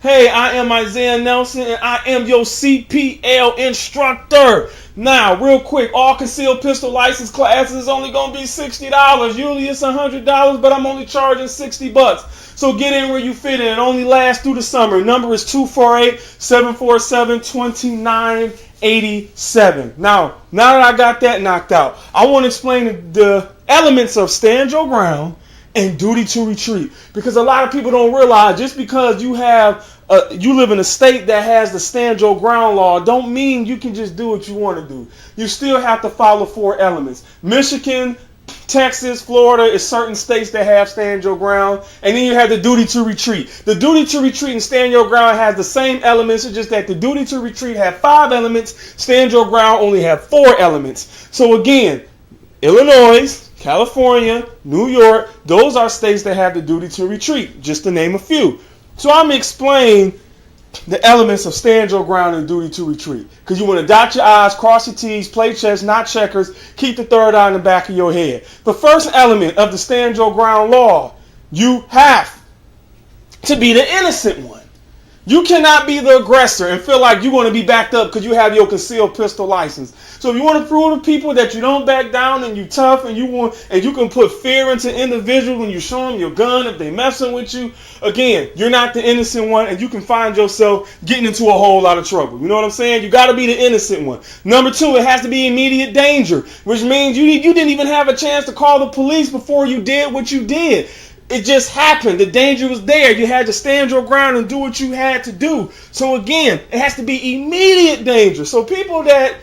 Hey, I am Isaiah Nelson, and I am your CPL instructor. Now, real quick, all concealed pistol license classes is only going to be $60. Usually it's $100, but I'm only charging $60. So get in where you fit in. It only lasts through the summer. Number is 248-747-2987. Now that I got that knocked out, I want to explain the elements of stand your ground and duty to retreat, because a lot of people don't realize just because you live in a state that has the stand your ground law don't mean you can just do what you want to do. You still have to follow 4 elements. Michigan, Texas, Florida is certain states that have stand your ground, and then you have the duty to retreat. The duty to retreat and stand your ground has the same elements. It's just that the duty to retreat have 5 elements. Stand your ground only have 4 elements. So again, Illinois, California, New York, those are states that have the duty to retreat, just to name a few. So I'm going to explain the elements of stand your ground and duty to retreat, because you want to dot your I's, cross your T's, play chess, not checkers, keep the third eye in the back of your head. The first element of the stand your ground law, you have to be the innocent one. You cannot be the aggressor and feel like you're going to be backed up because you have your concealed pistol license. So if you want to prove to people that you don't back down and you tough and you can put fear into individuals when you show them your gun if they messing with you, again, you're not the innocent one, and you can find yourself getting into a whole lot of trouble. You know what I'm saying? You got to be the innocent one. Number 2, it has to be immediate danger, which means you didn't even have a chance to call the police before you did what you did. It just happened. The danger was there. You had to stand your ground and do what you had to do. So again, it has to be immediate danger. So people that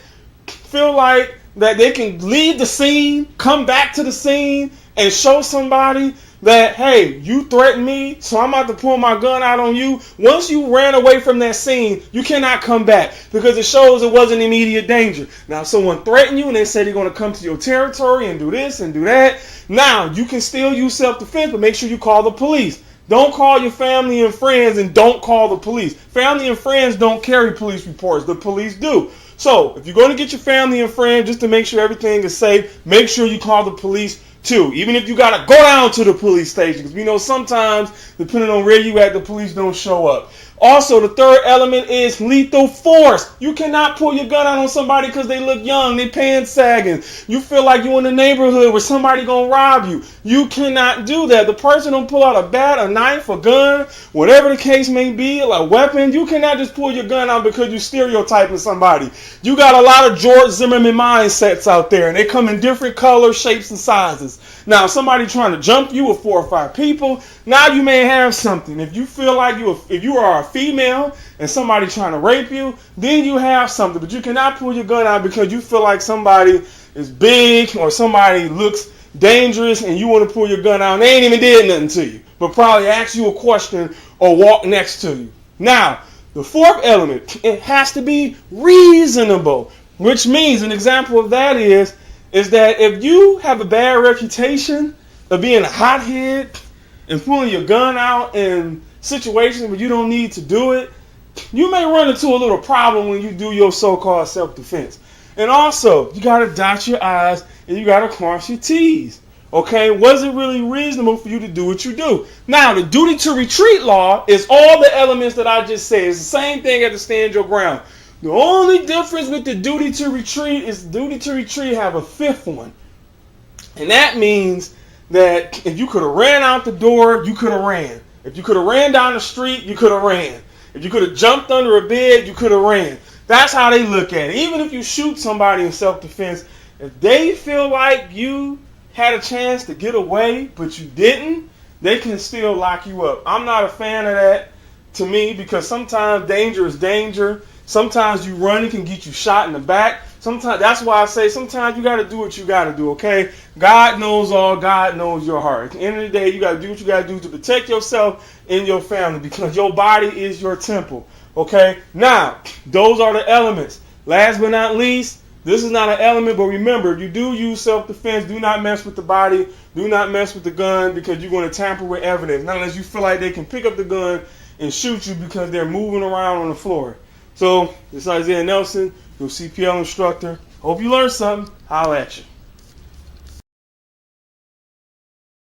feel like that they can leave the scene, come back to the scene, and show somebody that, hey, you threatened me, so I'm about to pull my gun out on you. Once you ran away from that scene, you cannot come back, because it shows it wasn't immediate danger. Now, if someone threatened you and they said they're going to come to your territory and do this and do that, now you can still use self-defense, but make sure you call the police. Don't call your family and friends, and don't call the police. Family and friends don't carry police reports. The police do. So if you're going to get your family and friends just to make sure everything is safe, make sure you call the police too, even if you got to go down to the police station, because we know sometimes, depending on where you at, the police don't show up. Also, the third element is lethal force. You cannot pull your gun out on somebody because they look young, they pants sagging. You feel like you're in the neighborhood where somebody gonna rob you. You cannot do that. The person don't pull out a bat, a knife, a gun, whatever the case may be, a weapon. You cannot just pull your gun out because you stereotyping somebody. You got a lot of George Zimmerman mindsets out there, and they come in different colors, shapes, and sizes. Now, if somebody trying to jump you with 4 or 5 people, now you may have something. If you feel like if you are a female and somebody trying to rape you, then you have something. But you cannot pull your gun out because you feel like somebody is big or somebody looks dangerous and you want to pull your gun out and they ain't even did nothing to you, but probably ask you a question or walk next to you. Now, the fourth element, it has to be reasonable, which means an example of that is that if you have a bad reputation of being a hothead and pulling your gun out in situations where you don't need to do it, you may run into a little problem when you do your so-called self-defense. And also, you got to dot your I's and you got to cross your T's. Okay, was it really reasonable for you to do what you do? Now, the duty to retreat law is all the elements that I just said. It's the same thing as the stand your ground. The only difference with the duty to retreat is duty to retreat have a 5th one. And that means that if you could have ran out the door, you could have ran. If you could have ran down the street, you could have ran. If you could have jumped under a bed, you could have ran. That's how they look at it. Even if you shoot somebody in self-defense, if they feel like you had a chance to get away, but you didn't, they can still lock you up. I'm not a fan of that, to me, because sometimes danger is danger. Sometimes you running can get you shot in the back. Sometimes that's why I say sometimes you got to do what you got to do, okay? God knows all. God knows your heart. At the end of the day, you got to do what you got to do to protect yourself and your family, because your body is your temple, okay? Now, those are the elements. Last but not least, this is not an element, but remember, if you do use self-defense, do not mess with the body. Do not mess with the gun, because you're going to tamper with evidence. Not unless you feel like they can pick up the gun and shoot you because they're moving around on the floor. So, this is Isaiah Nelson, your CPL instructor. Hope you learned something. Holla at you.